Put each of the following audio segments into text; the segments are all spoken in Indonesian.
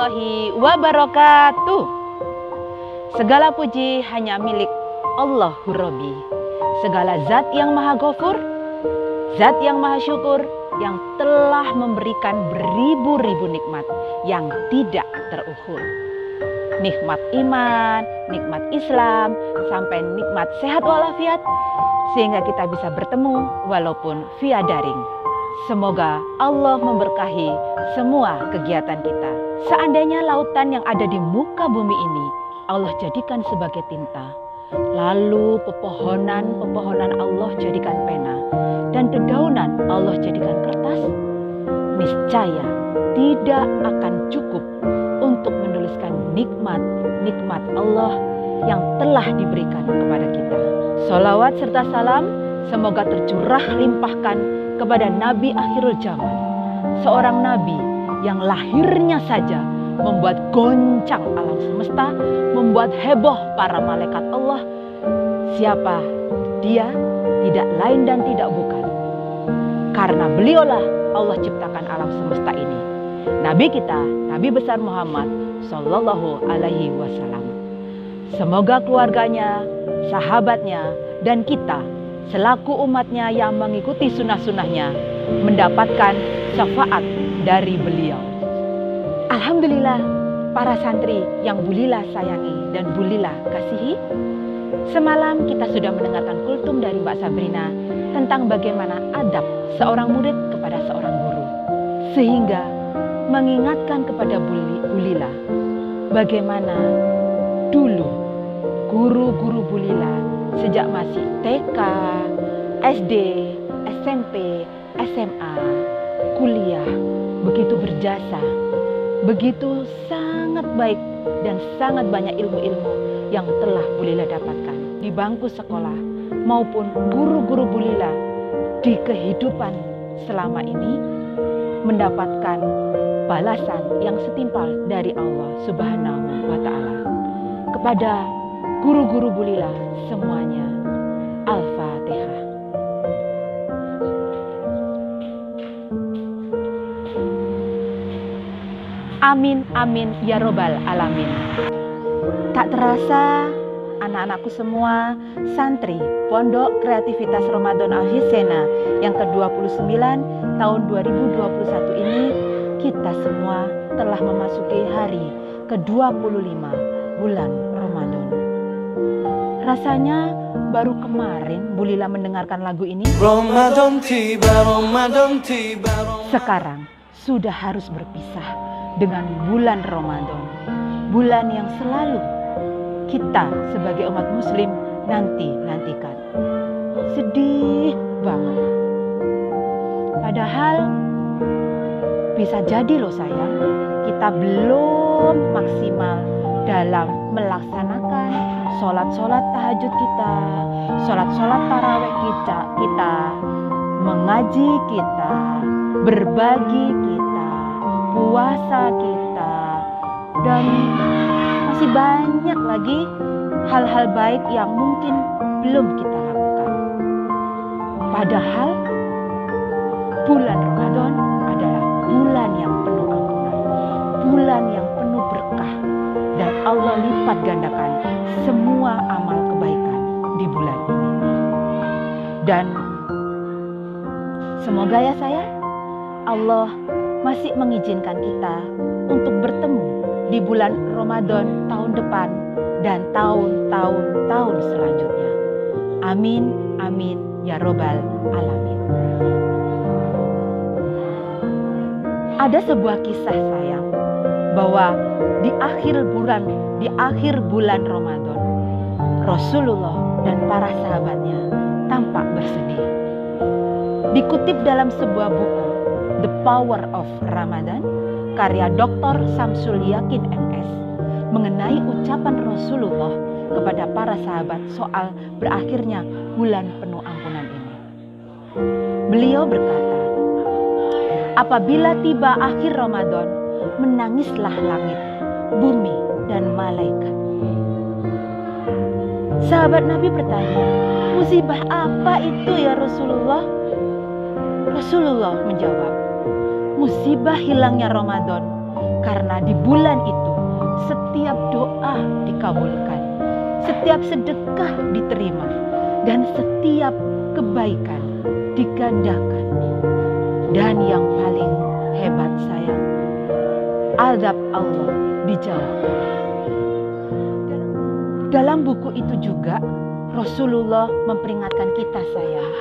warahmatullahi wabarakatuh. Segala puji hanya milik Allahu Rabbi. Segala zat yang maha ghafur, zat yang maha syukur, yang telah memberikan beribu-ribu nikmat yang tidak terukur. Nikmat iman, nikmat Islam, sampai nikmat sehat walafiat, sehingga kita bisa bertemu walaupun via daring. Semoga Allah memberkahi semua kegiatan kita. Seandainya lautan yang ada di muka bumi ini Allah jadikan sebagai tinta, lalu pepohonan Allah jadikan pena, dan dedaunan Allah jadikan kertas, niscaya tidak akan cukup untuk menuliskan nikmat Allah yang telah diberikan kepada kita. Sholawat serta salam semoga tercurah limpahkan kepada Nabi akhirul zaman, seorang Nabi yang lahirnya saja membuat goncang alam semesta, membuat heboh para malaikat Allah. Siapa dia? Tidak lain dan tidak bukan, karena beliaulah Allah ciptakan alam semesta ini. Nabi kita, Nabi besar Muhammad Sallallahu Alaihi Wasallam. Semoga keluarganya, sahabatnya, dan kita selaku umatnya yang mengikuti sunnah-sunnahnya mendapatkan syafaat dari beliau. Alhamdulillah, para santri yang Bu Lila sayangi dan Bu Lila kasihi, semalam kita sudah mendengarkan kultum dari Mbak Sabrina tentang bagaimana adab seorang murid kepada seorang guru, sehingga mengingatkan kepada Bu Lila bagaimana dulu guru-guru Bu Lila sejak masih TK, SD, SMP, SMA, kuliah, begitu berjasa, begitu sangat baik dan sangat banyak ilmu-ilmu yang telah Bu Lila dapatkan di bangku sekolah maupun guru-guru Bu Lila di kehidupan selama ini mendapatkan balasan yang setimpal dari Allah Subhanahu wa Ta'ala. Kepada guru-guru Bu Lila semuanya, Al-Fatihah. Amin, amin, ya robbal alamin. Tak terasa anak-anakku semua, santri Pondok Kreativitas Ramadan Al-Hisena yang ke-29 tahun 2021 ini, kita semua telah memasuki hari ke-25 bulan Ramadan. Rasanya baru kemarin Bu Lila mendengarkan lagu ini. Ramadan tiba, Ramadan tiba. Sekarang sudah harus berpisah dengan bulan Ramadan. Bulan yang selalu kita sebagai umat muslim nantikan. Sedih banget. Padahal bisa jadi loh sayang, kita belum maksimal dalam melaksanakan sholat-sholat tahajud kita, sholat-sholat tarawih kita, mengaji kita, berbagi kita, puasa kita, dan masih banyak lagi hal-hal baik yang mungkin belum kita lakukan. Padahal bulan Ramadan adalah bulan yang penuh ampunan, bulan yang penuh berkah, dan Allah lipat gandakan semua amal kebaikan di bulan ini. Dan semoga ya sayang, Allah masih mengizinkan kita untuk bertemu di bulan Ramadan tahun depan dan tahun-tahun selanjutnya. Amin, amin, ya robbal alamin. Ada sebuah kisah sayang, bahwa di akhir bulan Ramadan, Rasulullah dan para sahabatnya tampak bersedih. Dikutip dalam sebuah buku The Power of Ramadan karya Dr. Samsul Yakin MS mengenai ucapan Rasulullah kepada para sahabat soal berakhirnya bulan penuh ampunan ini. Beliau berkata, apabila tiba akhir Ramadan, menangislah langit, bumi, dan malaikat. Sahabat Nabi bertanya, musibah apa itu ya Rasulullah? Rasulullah menjawab, musibah hilangnya Ramadan Karena di bulan itu setiap doa dikabulkan, setiap sedekah diterima, dan setiap kebaikan digandakan. Dan yang paling hebat sayang, azab Allah dijauhkan. Dalam buku itu juga Rasulullah memperingatkan kita sayang,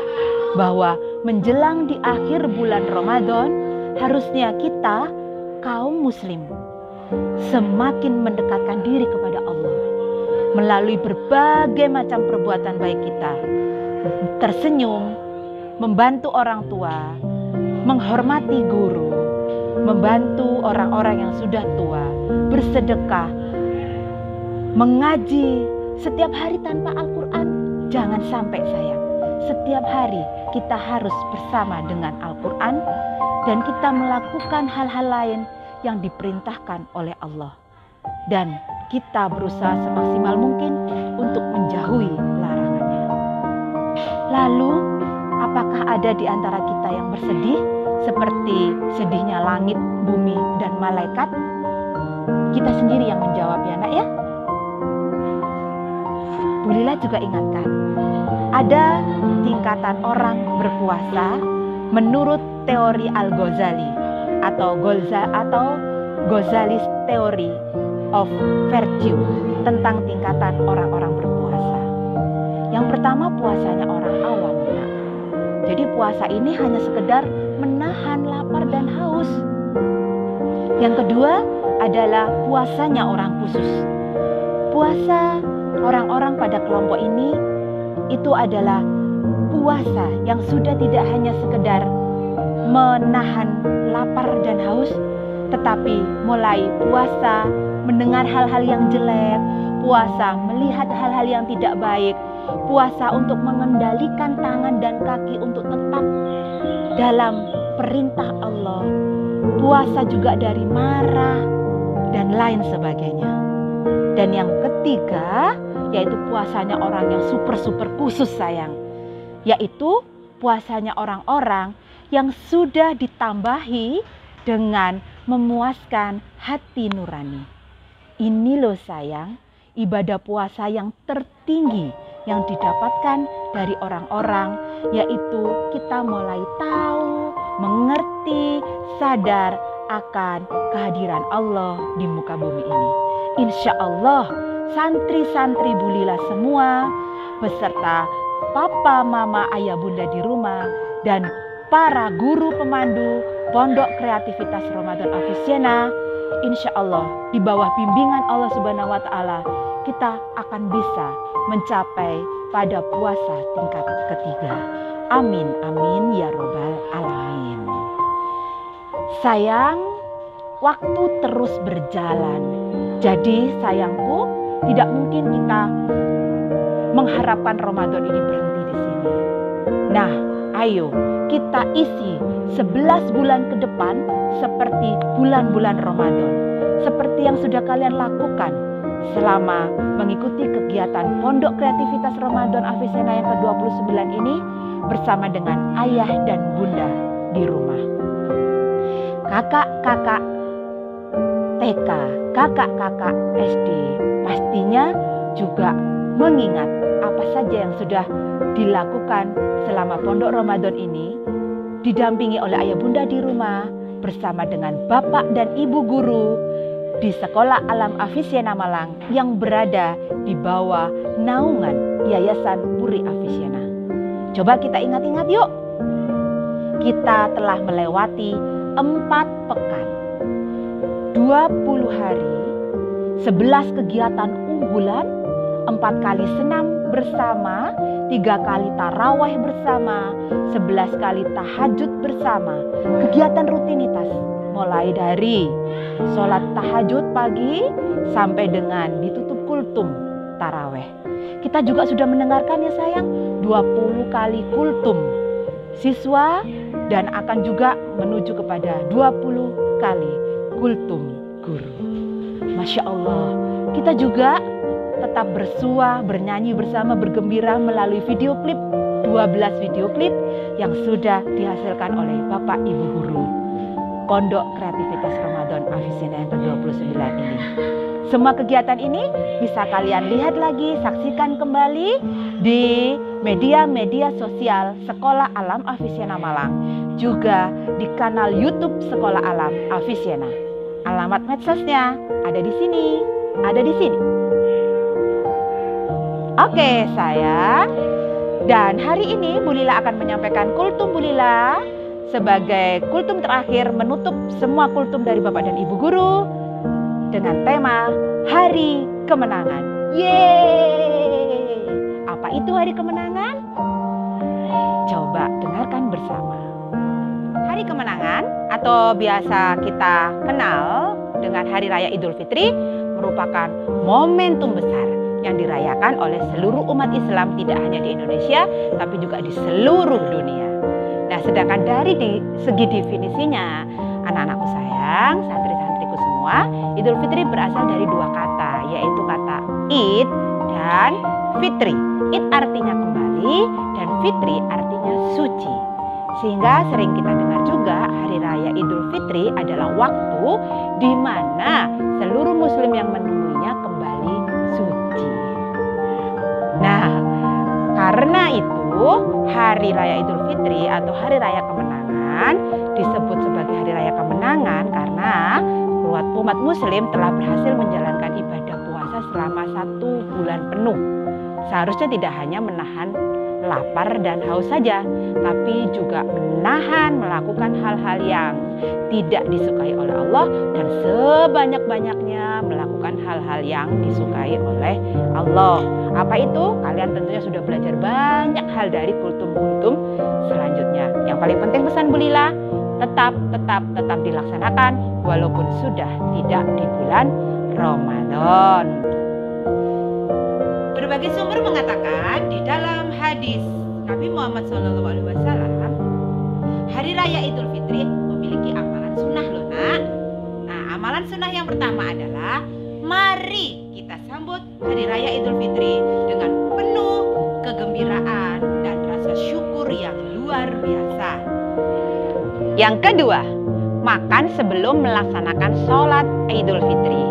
bahwa menjelang di akhir bulan Ramadan harusnya kita kaum muslim semakin mendekatkan diri kepada Allah melalui berbagai macam perbuatan baik kita. Tersenyum, membantu orang tua, menghormati guru, membantu orang-orang yang sudah tua, bersedekah, mengaji setiap hari tanpa Al-Quran. Jangan sampai sayang, setiap hari kita harus bersama dengan Al-Quran dan kita melakukan hal-hal lain yang diperintahkan oleh Allah. Dan kita berusaha semaksimal mungkin untuk menjauhi larangannya. Lalu, apakah ada di antara kita yang bersedih seperti sedihnya langit, bumi, dan malaikat? Kita sendiri yang menjawab ya nak ya. Bu Lila juga ingatkan, ada tingkatan orang berpuasa menurut teori Al-Ghazali atau Ghazali's Theory of Virtue tentang tingkatan orang-orang berpuasa. Yang pertama, puasanya orang awam. Jadi puasa ini hanya sekedar menahan lapar dan haus. Yang kedua adalah puasanya orang khusus. Puasa orang-orang pada kelompok ini itu adalah puasa yang sudah tidak hanya sekedar menahan lapar dan haus, tetapi mulai puasa mendengar hal-hal yang jelek, puasa melihat hal-hal yang tidak baik, puasa untuk mengendalikan tangan dan kaki untuk tetap dalam perintah Allah, puasa juga dari marah dan lain sebagainya. Dan yang ketiga yaitu puasanya orang yang super khusus sayang, yaitu puasanya orang-orang yang sudah ditambahi dengan memuaskan hati nurani. Ini loh sayang, ibadah puasa yang tertinggi yang didapatkan dari orang-orang, yaitu kita mulai tahu, mengerti, sadar akan kehadiran Allah di muka bumi ini. Insya Allah santri-santri Bu Lila semua beserta papa, mama, ayah, bunda di rumah dan para guru pemandu Pondok Kreativitas Ramadan Avicenna, insya Allah di bawah bimbingan Allah Subhanahu wa Ta'ala kita akan bisa mencapai pada puasa tingkat ketiga. Amin, amin ya robbal alamin. Sayang, waktu terus berjalan. Jadi sayangku, tidak mungkin kita mengharapkan Ramadan ini berhenti di sini. Nah, ayo kita isi 11 bulan ke depan seperti bulan-bulan Ramadan. Seperti yang sudah kalian lakukan selama mengikuti kegiatan Pondok Kreativitas Ramadan Avicenna yang ke-29 ini bersama dengan ayah dan bunda di rumah. Kakak-kakak TK, kakak-kakak SD pastinya juga mengingat apa saja yang sudah dilakukan selama Pondok Ramadan ini, didampingi oleh ayah bunda di rumah bersama dengan bapak dan ibu guru di Sekolah Alam Avicenna Malang yang berada di bawah naungan Yayasan Puri Avicenna. Coba kita ingat-ingat yuk. Kita telah melewati 4 pekan, 20 hari, 11 kegiatan unggulan, 4 kali senam bersama, 3 kali tarawih bersama, 11 kali tahajud bersama. Kegiatan rutinitas mulai dari sholat tahajud pagi sampai dengan ditutup kultum tarawih. Kita juga sudah mendengarkan ya sayang 20 kali kultum siswa dan akan juga menuju kepada 20 kali kultum guru. Masya Allah, kita juga tetap bersua, bernyanyi bersama, bergembira melalui video klip, 12 video klip yang sudah dihasilkan oleh Bapak Ibu Guru. Pondok Kreativitas Ramadan Avicenna yang ke-29 ini. Semua kegiatan ini bisa kalian lihat lagi, saksikan kembali di media-media sosial Sekolah Alam Avicenna Malang, juga di kanal YouTube Sekolah Alam Avicenna. Alamat medsosnya ada di sini, ada di sini. Oke sayang, dan hari ini Bu Lila akan menyampaikan kultum Bu Lila sebagai kultum terakhir menutup semua kultum dari Bapak dan Ibu Guru dengan tema Hari Kemenangan. Yeay! Apa itu Hari Kemenangan? Coba dengarkan bersama. Hari Kemenangan atau biasa kita kenal dengan Hari Raya Idul Fitri merupakan momentum besar yang dirayakan oleh seluruh umat Islam, tidak hanya di Indonesia tapi juga di seluruh dunia. Nah, sedangkan dari segi definisinya, anak-anakku sayang, santri-santriku semua, Idul Fitri berasal dari dua kata, yaitu kata Id dan Fitri. Id artinya kembali dan Fitri artinya suci. Sehingga sering kita dengar juga Hari Raya Idul Fitri adalah waktu di mana seluruh muslim yang menemuinya kembali suci. Nah, karena itu Hari Raya Idul Fitri atau Hari Raya Kemenangan disebut sebagai Hari Raya Kemenangan karena umat muslim telah berhasil menjalankan ibadah puasa selama 1 bulan penuh. Seharusnya tidak hanya menahan lapar dan haus saja, tapi juga menahan melakukan hal-hal yang tidak disukai oleh Allah dan sebanyak-banyaknya melakukan hal-hal yang disukai oleh Allah. Apa itu? Kalian tentunya sudah belajar banyak hal dari kultum-kultum selanjutnya. Yang paling penting pesan Bu Lila, tetap dilaksanakan walaupun sudah tidak di bulan Ramadan. Berbagai sumber mengatakan di dalam hadis Nabi Muhammad SAW, Hari Raya Idul Fitri memiliki amalan sunnah loh nak. Nah, amalan sunnah yang pertama adalah mari kita sambut Hari Raya Idul Fitri dengan penuh kegembiraan dan rasa syukur yang luar biasa. Yang kedua, makan sebelum melaksanakan sholat Idul Fitri.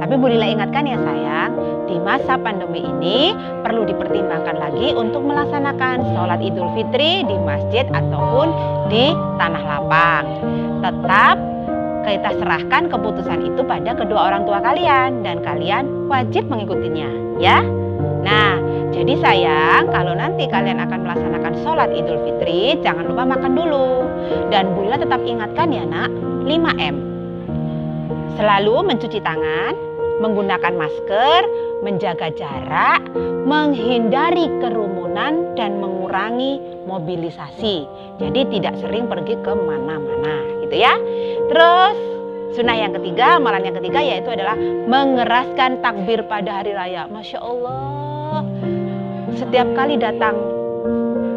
Tapi Bu Lila ingatkan ya sayang, di masa pandemi ini perlu dipertimbangkan lagi untuk melaksanakan sholat Idul Fitri di masjid ataupun di tanah lapang. Tetap kita serahkan keputusan itu pada kedua orang tua kalian dan kalian wajib mengikutinya ya. Nah, jadi sayang, kalau nanti kalian akan melaksanakan sholat Idul Fitri, jangan lupa makan dulu. Dan Bu Lila tetap ingatkan ya nak, 5M. Selalu mencuci tangan, menggunakan masker, menjaga jarak, menghindari kerumunan, dan mengurangi mobilisasi. Jadi tidak sering pergi ke mana-mana gitu ya. Terus sunnah yang ketiga, amalan yang ketiga yaitu adalah mengeraskan takbir pada hari raya. Masya Allah, setiap kali datang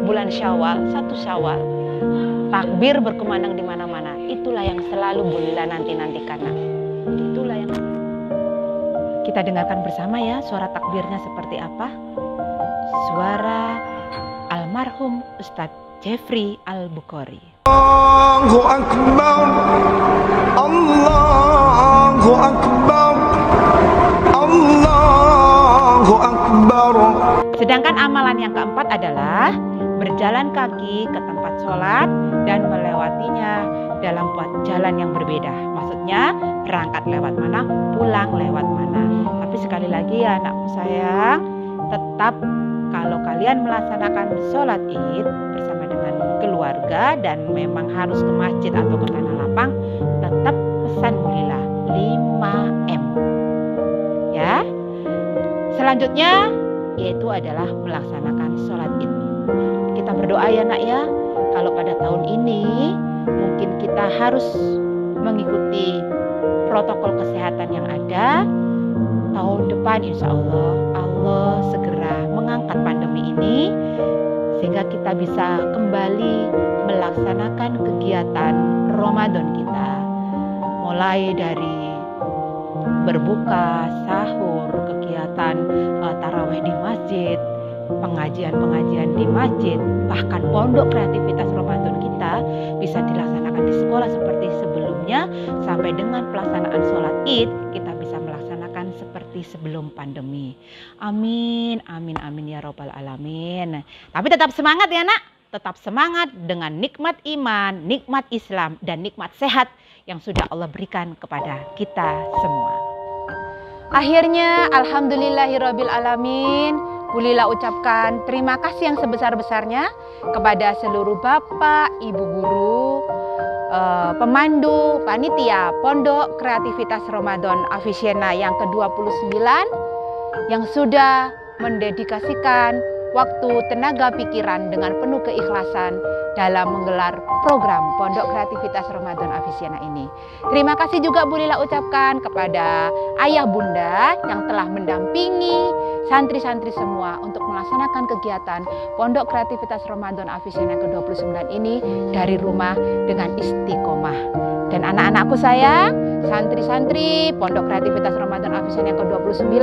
bulan Syawal, 1 Syawal, takbir berkumandang di mana-mana. Itulah yang selalu Bu Lila nanti-nantikan. Itulah yang kita dengarkan bersama ya, suara takbirnya seperti apa. Suara almarhum Ustadz Jeffrey Al-Bukhari. Allahu Akbar, Allahu Akbar, Allahu Akbar. Sedangkan amalan yang keempat adalah berjalan kaki ke tempat sholat dan melewatinya dalam jalan yang berbeda. Maksudnya berangkat lewat mana, pulang lewat mana. Tapi sekali lagi ya anakku sayang, tetap kalau kalian melaksanakan sholat Id bersama dengan keluarga dan memang harus ke masjid atau ke tanah lapang, tetap pesan Bu Lila 5M ya. Selanjutnya yaitu adalah melaksanakan sholat Id. Kita berdoa ya nak ya, kalau pada tahun ini mungkin kita harus mengikuti protokol kesehatan yang ada. Tahun depan insya Allah segera mengangkat pandemi ini sehingga kita bisa kembali melaksanakan kegiatan Ramadan kita, mulai dari berbuka, sahur, kegiatan tarawih di masjid, pengajian-pengajian di masjid, bahkan pondok kreativitas Ramadan kita bisa dilaksanakan di sekolah seperti sebelumnya. semuanya, sampai dengan pelaksanaan sholat Id kita bisa melaksanakan seperti sebelum pandemi. Amin, amin, amin ya robbal alamin. Tapi tetap semangat ya nak, tetap semangat dengan nikmat iman, nikmat Islam, dan nikmat sehat yang sudah Allah berikan kepada kita semua. Akhirnya alhamdulillahirabbil alamin, Bu Lila ucapkan terima kasih yang sebesar-besarnya kepada seluruh Bapak, Ibu guru, pemandu, panitia Pondok Kreativitas Ramadan Avicenna yang ke-29 yang sudah mendedikasikan waktu, tenaga, pikiran dengan penuh keikhlasan dalam menggelar program Pondok Kreativitas Ramadan Avicenna ini. Terima kasih juga Bu Lila ucapkan kepada ayah bunda yang telah mendampingi santri-santri semua untuk melaksanakan kegiatan Pondok Kreativitas Ramadan Avicenna ke-29 ini dari rumah dengan istiqomah. Dan anak-anakku sayang, santri-santri Pondok Kreativitas Ramadan Avicenna ke-29,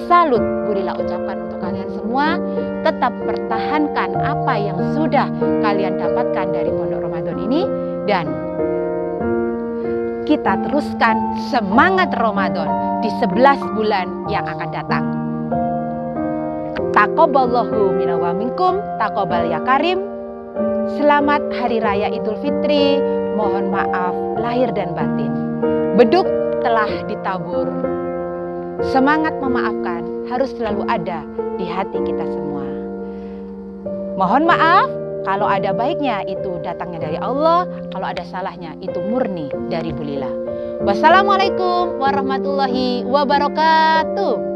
salut Bu Lila ucapkan untuk kalian semua. Tetap pertahankan apa yang sudah kalian dapatkan dari Pondok Ramadan ini, dan kita teruskan semangat Ramadan di 11 bulan yang akan datang. Taqabbalallahu minna wa minkum, taqabbal ya karim. Selamat Hari Raya Idul Fitri. Mohon maaf lahir dan batin. Beduk telah ditabur. Semangat memaafkan harus selalu ada di hati kita semua. Mohon maaf kalau ada baiknya itu datangnya dari Allah, kalau ada salahnya itu murni dari Bu Lila. Wassalamualaikum warahmatullahi wabarakatuh.